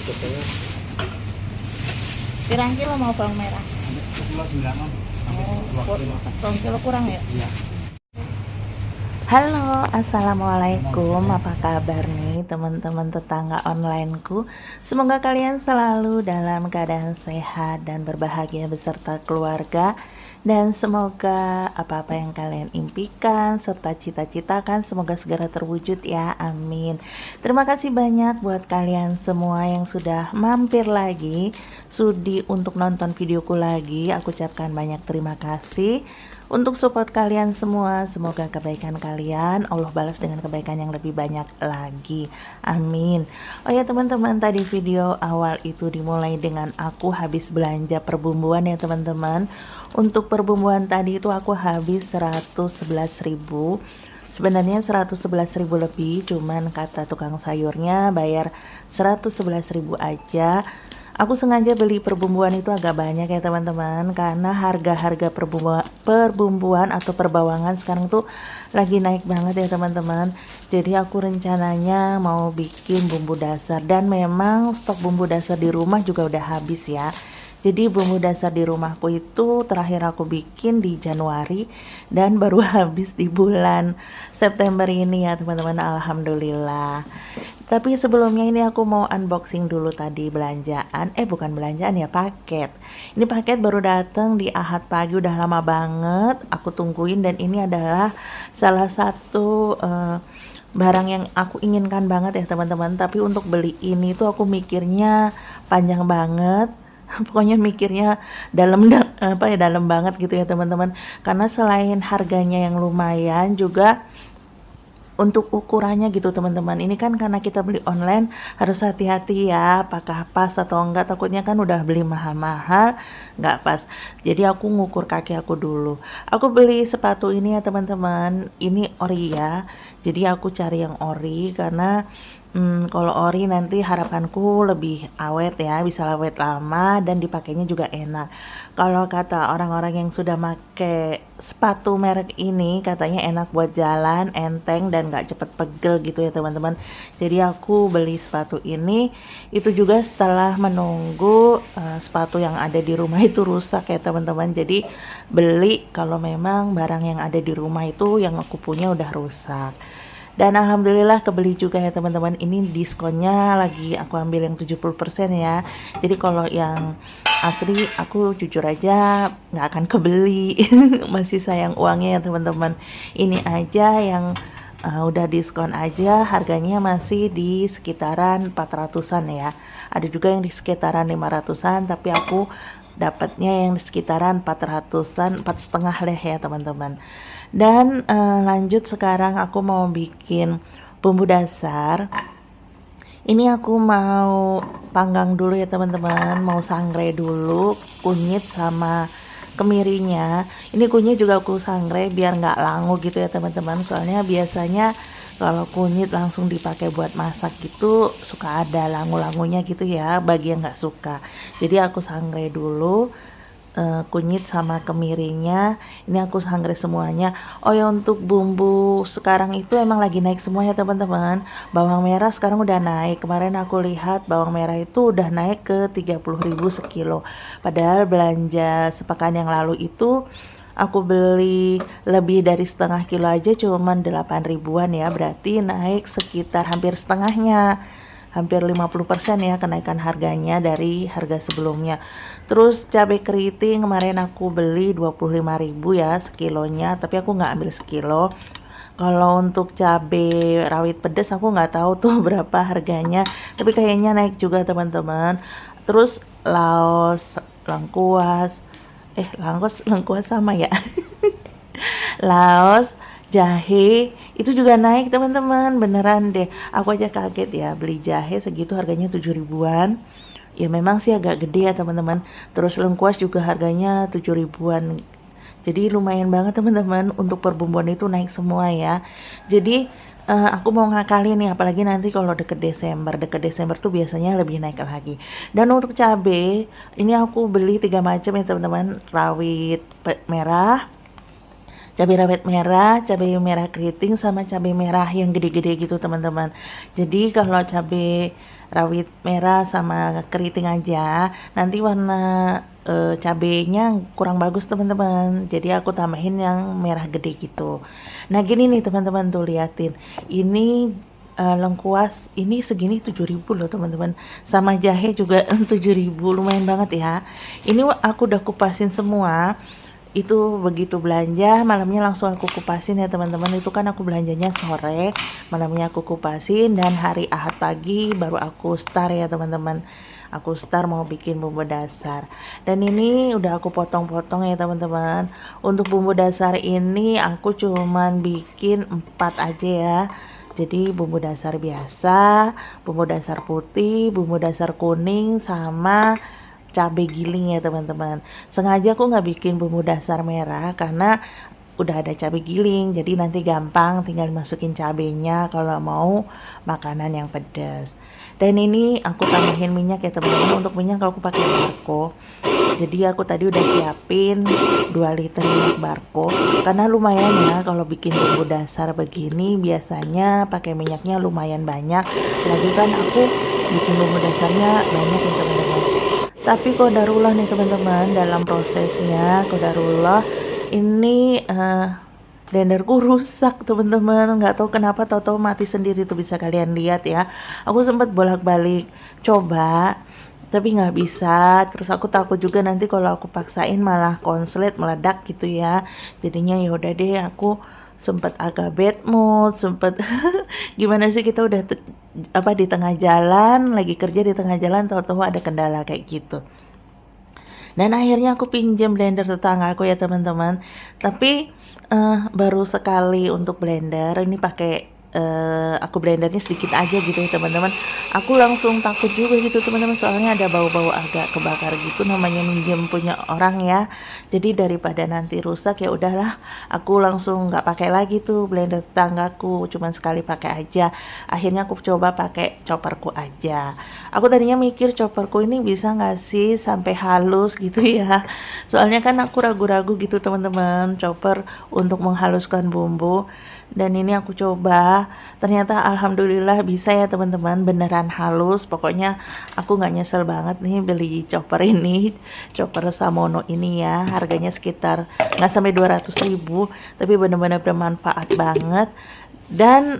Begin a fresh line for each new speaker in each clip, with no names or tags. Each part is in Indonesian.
Betul.
Pirang kilo mau bawang merah?
Kilo 9 sampai 2 kilo.
2 kilo kurang ya?
Iya.
Halo, assalamualaikum. Apa kabar nih teman-teman tetangga onlineku? Semoga kalian selalu dalam keadaan sehat dan berbahagia beserta keluarga. Dan semoga apa-apa yang kalian impikan serta cita-citakan semoga segera terwujud ya, amin. Terima kasih banyak buat kalian semua yang sudah mampir lagi, sudi untuk nonton videoku lagi. Aku ucapkan banyak terima kasih untuk support kalian semua. Semoga kebaikan kalian Allah balas dengan kebaikan yang lebih banyak lagi, amin. Oh ya teman-teman, tadi video awal itu dimulai dengan aku habis belanja perbumbuan ya teman-teman. Untuk perbumbuan tadi itu aku habis 111.000. Sebenarnya 111.000 lebih, cuman kata tukang sayurnya bayar 111.000 aja. Aku sengaja beli perbumbuan itu agak banyak ya teman-teman, karena harga-harga perbumbuan atau perbawangan sekarang tuh lagi naik banget ya teman-teman. Jadi aku rencananya mau bikin bumbu dasar, dan memang stok bumbu dasar di rumah juga udah habis ya. Jadi bumbu dasar di rumahku itu terakhir aku bikin di Januari dan baru habis di bulan September ini ya teman-teman, alhamdulillah. Tapi sebelumnya ini aku mau unboxing dulu tadi belanjaan, bukan belanjaan ya, paket. Ini paket baru datang di Ahad pagi, udah lama banget aku tungguin, dan ini adalah salah satu barang yang aku inginkan banget ya teman-teman. Tapi untuk beli ini tuh aku mikirnya panjang banget. Pokoknya mikirnya dalam banget gitu ya teman-teman, karena selain harganya yang lumayan juga untuk ukurannya gitu teman-teman. Ini kan karena kita beli online harus hati-hati ya, apakah pas atau enggak, takutnya kan udah beli mahal-mahal nggak pas. Jadi aku ngukur kaki aku dulu. Aku beli sepatu ini ya teman-teman, ini ori ya. Jadi aku cari yang ori karena kalau ori nanti harapanku lebih awet ya, bisa awet lama dan dipakainya juga enak. Kalau kata orang-orang yang sudah make sepatu merek ini katanya enak buat jalan, enteng dan gak cepet pegel gitu ya teman-teman. Jadi aku beli sepatu ini itu juga setelah menunggu sepatu yang ada di rumah itu rusak ya teman-teman. Jadi beli kalau memang barang yang ada di rumah itu yang aku punya udah rusak. Dan alhamdulillah kebeli juga ya teman-teman. Ini diskonnya lagi aku ambil yang 70% ya. Jadi kalau yang asli aku jujur aja nggak akan kebeli. Masih sayang uangnya ya teman-teman. Ini aja yang udah diskon aja harganya masih di sekitaran 400-an ya. Ada juga yang di sekitaran 500-an, tapi aku dapatnya yang di sekitaran 400-an, 4,5 lah ya teman-teman. Dan lanjut sekarang aku mau bikin bumbu dasar. Ini aku mau panggang dulu ya teman-teman, mau sangrai dulu kunyit sama kemirinya. Ini kunyit juga aku sangrai biar nggak langu gitu ya teman-teman, soalnya biasanya kalau kunyit langsung dipakai buat masak gitu suka ada langu-langunya gitu ya, bagi yang nggak suka. Jadi aku sangrai dulu kunyit sama kemirinya. Ini aku sangrai semuanya. Oh ya, untuk bumbu sekarang itu emang lagi naik semua ya teman-teman. Bawang merah sekarang udah naik. Kemarin aku lihat bawang merah itu udah naik ke 30.000 sekilo. Padahal belanja sepekan yang lalu itu aku beli lebih dari setengah kilo aja cuman 8 ribuan ya. Berarti naik sekitar hampir setengahnya, hampir 50% ya kenaikan harganya dari harga sebelumnya. Terus cabai keriting kemarin aku beli 25.000 ya sekilonya, tapi aku nggak ambil sekilo. Kalau untuk cabai rawit pedas aku nggak tahu tuh berapa harganya, tapi kayaknya naik juga teman-teman. Terus laos, lengkuas, lengkuas sama ya. Laos, jahe itu juga naik teman-teman, beneran deh. Aku aja kaget ya beli jahe segitu harganya 7 ribuan. Ya memang sih agak gede ya teman-teman. Terus lengkuas juga harganya 7 ribuan. Jadi lumayan banget teman-teman, untuk perbumbuan itu naik semua ya. Jadi aku mau ngakalin nih, apalagi nanti kalau deket Desember tuh biasanya lebih naik lagi. Dan untuk cabai ini aku beli 3 macam ya teman-teman, rawit merah, cabai rawit merah, cabai merah keriting, sama cabai merah yang gede-gede gitu teman-teman. Jadi kalau cabai rawit merah sama keriting aja, nanti warna cabenya kurang bagus teman-teman. Jadi aku tambahin yang merah gede gitu. Nah gini nih teman-teman, tuh liatin. Ini lengkuas ini segini 7.000 loh teman-teman. Sama jahe juga 7.000, lumayan banget ya. Ini aku udah kupasin semua. Itu begitu belanja malamnya langsung aku kupasin ya teman-teman. Itu kan aku belanjanya sore, malamnya aku kupasin, dan hari Ahad pagi baru aku start ya teman-teman. Aku start mau bikin bumbu dasar, dan ini udah aku potong-potong ya teman-teman. Untuk bumbu dasar ini aku cuman bikin 4 aja ya. Jadi bumbu dasar biasa, bumbu dasar putih, bumbu dasar kuning, sama cabai giling ya teman-teman. Sengaja aku nggak bikin bumbu dasar merah karena udah ada cabai giling, jadi nanti gampang tinggal masukin cabenya kalau mau makanan yang pedas. Dan ini aku tambahin minyak ya teman-teman. Untuk minyak aku pakai Barco. Jadi aku tadi udah siapin 2 liter minyak Barco, karena lumayan ya kalau bikin bumbu dasar begini biasanya pakai minyaknya lumayan banyak. Lagi kan aku bikin bumbu dasarnya banyak ya teman-teman. Tapi qadarullah nih teman-teman, dalam prosesnya qadarullah ini blenderku rusak teman-teman. Nggak tahu kenapa tahu-tahu mati sendiri tuh, bisa kalian lihat ya. Aku sempat bolak-balik coba tapi nggak bisa. Terus aku takut juga nanti kalau aku paksain malah konslet meledak gitu ya. Jadinya ya udah deh, aku sempat agak bad mood, sempat gimana sih, kita udah di tengah jalan, lagi kerja di tengah jalan, tahu-tahu ada kendala kayak gitu. Dan akhirnya aku pinjam blender tetangga aku ya teman-teman. Tapi baru sekali untuk blender, ini pakai aku blendernya sedikit aja gitu ya teman-teman. Aku langsung takut juga gitu teman-teman, soalnya ada bau-bau agak kebakar gitu, namanya minjem punya orang ya. Jadi daripada nanti rusak ya udahlah, aku langsung nggak pakai lagi tuh blender tetanggaku, cuman sekali pakai aja. Akhirnya aku coba pakai chopperku aja. Aku tadinya mikir chopperku ini bisa nggak sih sampai halus gitu ya, soalnya kan aku ragu-ragu gitu teman-teman chopper untuk menghaluskan bumbu. Dan ini aku coba, ternyata alhamdulillah bisa ya teman-teman, beneran halus. Pokoknya aku nggak nyesel banget nih beli chopper ini, chopper Samono ini ya. Harganya sekitar nggak sampai 200.000, tapi bener-bener bermanfaat banget. Dan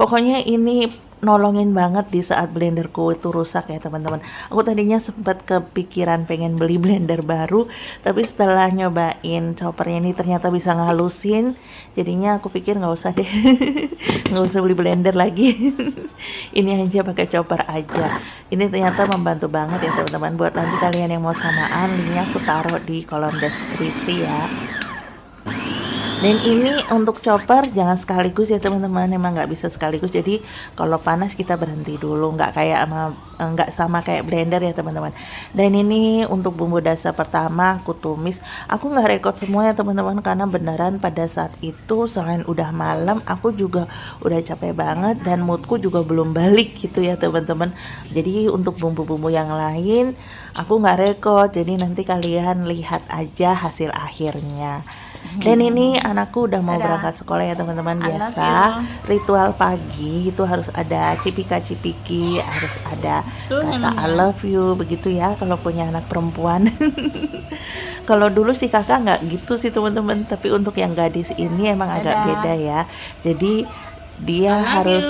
pokoknya ini nolongin banget di saat blenderku itu rusak ya teman-teman. Aku tadinya sempat kepikiran pengen beli blender baru, tapi setelah nyobain choppernya ini ternyata bisa ngalusin. Jadinya aku pikir nggak usah deh, nggak usah beli blender lagi. Ini aja pakai chopper aja. Ini ternyata membantu banget ya teman-teman. Buat nanti kalian yang mau samaan, linknya aku taruh di kolom deskripsi ya. Dan ini untuk chopper jangan sekaligus ya teman-teman, emang nggak bisa sekaligus. Jadi kalau panas kita berhenti dulu, nggak sama kayak blender ya teman-teman. Dan ini untuk bumbu dasar pertama aku tumis. Aku nggak rekod semua ya teman-teman, karena beneran pada saat itu selain udah malam, aku juga udah capek banget dan moodku juga belum balik gitu ya teman-teman. Jadi untuk bumbu-bumbu yang lain aku nggak rekod, jadi nanti kalian lihat aja hasil akhirnya. Dan ini anakku udah mau berangkat sekolah ya teman-teman. Biasa ritual pagi itu harus ada cipika-cipiki, harus ada kata I love you begitu ya kalau punya anak perempuan. Kalau dulu sih kakak nggak gitu sih teman-teman, tapi untuk yang gadis ini emang agak beda ya. Jadi dia harus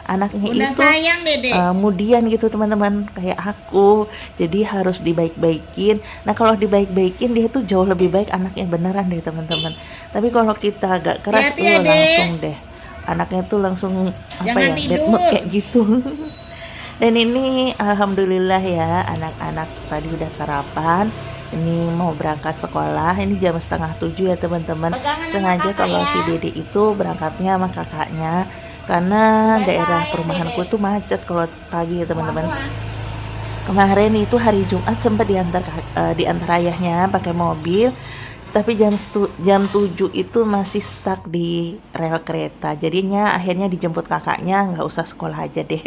anaknya
udah
itu
sayang,
kemudian gitu teman-teman, kayak aku, jadi harus dibaik-baikin. Nah kalau dibaik-baikin dia tuh jauh lebih baik anaknya beneran deh teman-teman. Tapi kalau kita agak keras tuh langsung deh anaknya tuh langsung bad mood kayak gitu. Dan ini alhamdulillah ya, anak-anak tadi udah sarapan. Ini mau berangkat sekolah, ini jam 6:30 ya teman-teman. Sengaja kalau si Dede itu berangkatnya sama kakaknya, karena daerah perumahanku tuh macet kalau pagi ya teman-teman. Kemarin itu hari Jumat sempat diantar ayahnya pakai mobil. tapi jam 7 itu masih stuck di rel kereta. Jadinya akhirnya dijemput kakaknya, nggak usah sekolah aja deh.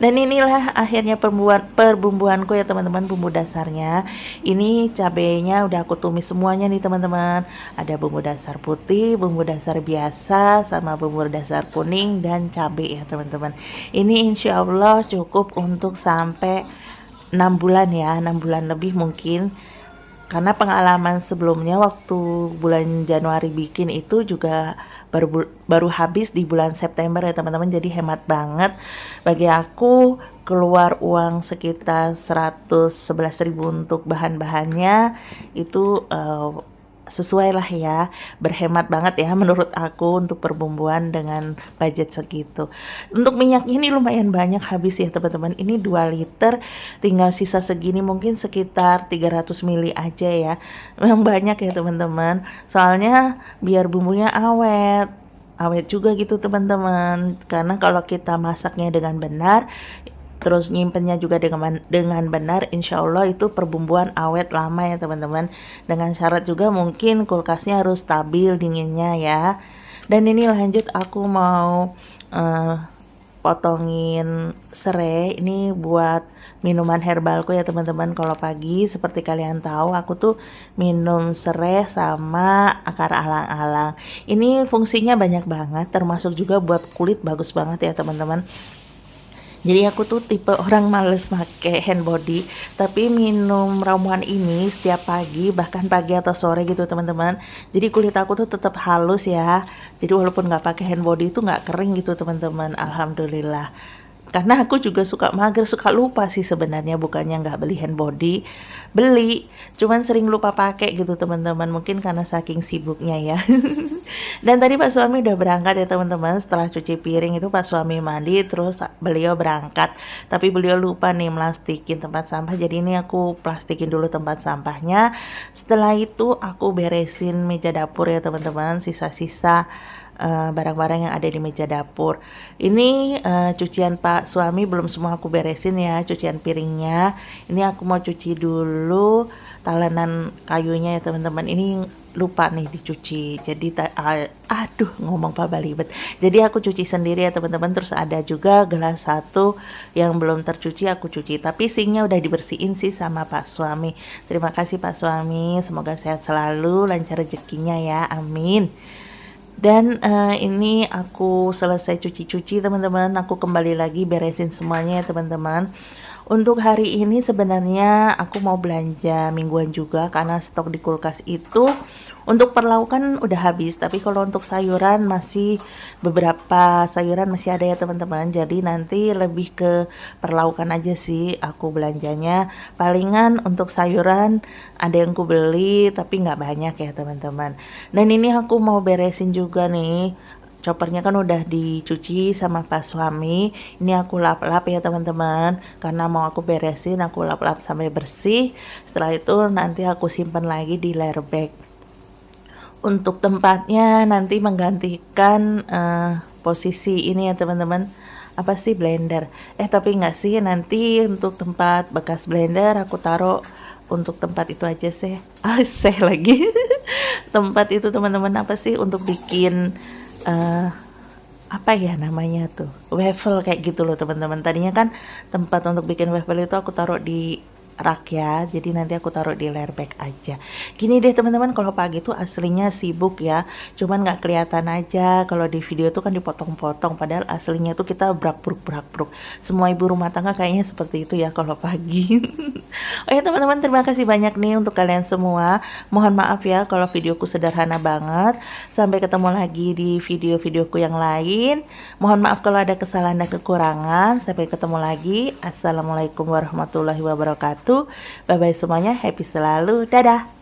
Dan inilah akhirnya perbumbuanku ya teman-teman, bumbu dasarnya. Ini cabenya udah aku tumis semuanya nih teman-teman. Ada bumbu dasar putih, bumbu dasar biasa, sama bumbu dasar kuning dan cabai ya teman-teman. Ini insya Allah cukup untuk sampai 6 bulan ya, 6 bulan lebih mungkin. Karena pengalaman sebelumnya waktu bulan Januari bikin itu juga baru habis di bulan September ya teman-teman, jadi hemat banget. Bagi aku keluar uang sekitar 111.000 untuk bahan-bahannya itu sesuai lah ya, berhemat banget ya menurut aku untuk perbumbuan dengan budget segitu. Untuk minyaknya ini lumayan banyak habis ya teman-teman, ini 2 liter tinggal sisa segini, mungkin sekitar 300 ml aja ya. Memang banyak ya teman-teman, soalnya biar bumbunya awet juga gitu teman-teman. Karena kalau kita masaknya dengan benar, terus nyimpennya juga dengan benar, insya Allah itu perbumbuan awet lama ya teman-teman. Dengan syarat juga mungkin kulkasnya harus stabil dinginnya ya. Dan ini lanjut aku mau potongin serai ini buat minuman herbalku ya teman-teman. Kalau pagi seperti kalian tahu aku tuh minum serai sama akar alang-alang. Ini fungsinya banyak banget, termasuk juga buat kulit bagus banget ya teman-teman. Jadi aku tuh tipe orang males pakai hand body, tapi minum ramuan ini setiap pagi, bahkan pagi atau sore gitu teman-teman. Jadi kulit aku tuh tetap halus ya. Jadi walaupun nggak pakai hand body itu nggak kering gitu teman-teman. Alhamdulillah. Karena aku juga suka mager, suka lupa sih sebenarnya, bukannya nggak beli hand body, beli, cuman sering lupa pakai gitu teman-teman, mungkin karena saking sibuknya ya. Dan tadi Pak suami udah berangkat ya teman-teman, setelah cuci piring itu Pak suami mandi, terus beliau berangkat, tapi beliau lupa nih plastikin tempat sampah, jadi ini aku plastikin dulu tempat sampahnya. Setelah itu aku beresin meja dapur ya teman-teman, sisa-sisa barang-barang yang ada di meja dapur. Ini cucian Pak suami belum semua aku beresin ya, cucian piringnya. Ini aku mau cuci dulu talenan kayunya ya teman-teman. Ini lupa nih dicuci. Jadi aduh ngomong Pak balibet. Jadi aku cuci sendiri ya teman-teman. Terus ada juga gelas 1 yang belum tercuci aku cuci. Tapi sinknya udah dibersihin sih sama Pak suami. Terima kasih Pak suami. Semoga sehat selalu, lancar rezekinya ya. Amin. Dan ini aku selesai cuci-cuci teman-teman, aku kembali lagi beresin semuanya ya teman-teman. Untuk hari ini sebenarnya aku mau belanja mingguan juga, karena stok di kulkas itu untuk perlaukan udah habis, tapi kalau untuk sayuran masih beberapa sayuran masih ada ya teman-teman. Jadi nanti lebih ke perlaukan aja sih aku belanjanya. Palingan untuk sayuran ada yang ku beli tapi nggak banyak ya teman-teman. Dan ini aku mau beresin juga nih. Choppernya kan udah dicuci sama Pak suami. Ini aku lap-lap ya teman-teman, karena mau aku beresin, aku lap-lap sampai bersih. Setelah itu nanti aku simpan lagi di layer bag. Untuk tempatnya nanti menggantikan posisi ini ya teman-teman, apa sih, blender. Tapi nggak sih, nanti untuk tempat bekas blender aku taruh untuk tempat itu aja sih. Lagi tempat itu teman-teman, apa sih, untuk bikin apa ya namanya tuh, waffle kayak gitu loh teman-teman. Tadinya kan tempat untuk bikin waffle itu aku taruh di rak ya, jadi nanti aku taruh di layer bag aja. Gini deh teman-teman, kalau pagi tuh aslinya sibuk ya, cuman nggak kelihatan aja. Kalau di video tuh kan dipotong-potong, padahal aslinya tuh kita brak-bruk. Semua ibu rumah tangga kayaknya seperti itu ya kalau pagi. Oh ya teman-teman, terima kasih banyak nih untuk kalian semua. Mohon maaf ya kalau videoku sederhana banget. Sampai ketemu lagi di video-videoku yang lain. Mohon maaf kalau ada kesalahan dan kekurangan. Sampai ketemu lagi. Assalamualaikum warahmatullahi wabarakatuh. Bye bye semuanya, happy selalu, dadah.